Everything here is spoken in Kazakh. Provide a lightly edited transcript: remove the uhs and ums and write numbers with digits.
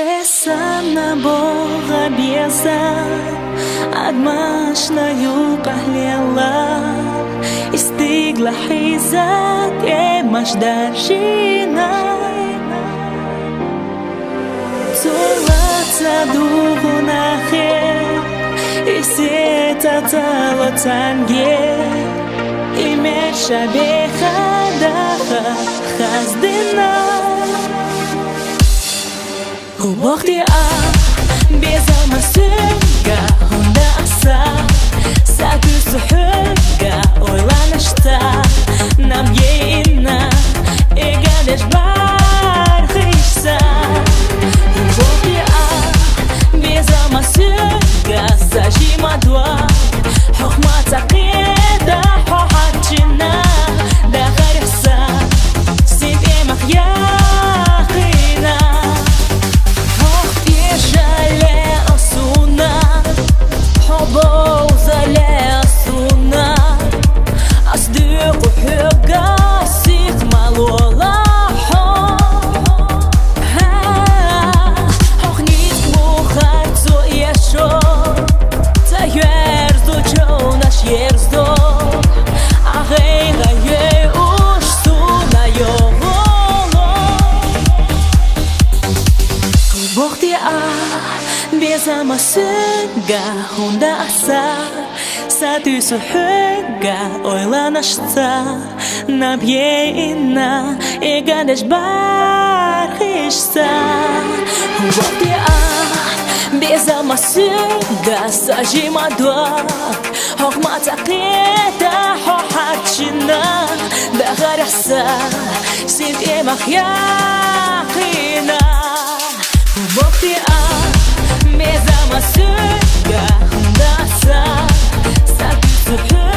Эсана Бога беза, адмашнаю пахлела, и стигла хизат, эмаш даржина. Цулаца дугу нахер, и сета тало танге, и меша бехадаха хаздина. Убахти безама сүнга хунда аса сату сухунга ойланышта нам ейна эгадеш бар хишса. Убахти безама сүнга сажима дуа хохма тақида хохачина да харихса себе махья. Безама сүнга хунда аса сату сухунга ойланышта нам ейна эгадеш бар хишса. Убахти безама сүнга сажима дуа хохма тақида хохачина да харихса себе махьяхина. Убахти безама сүнга хунда аса сату сухунга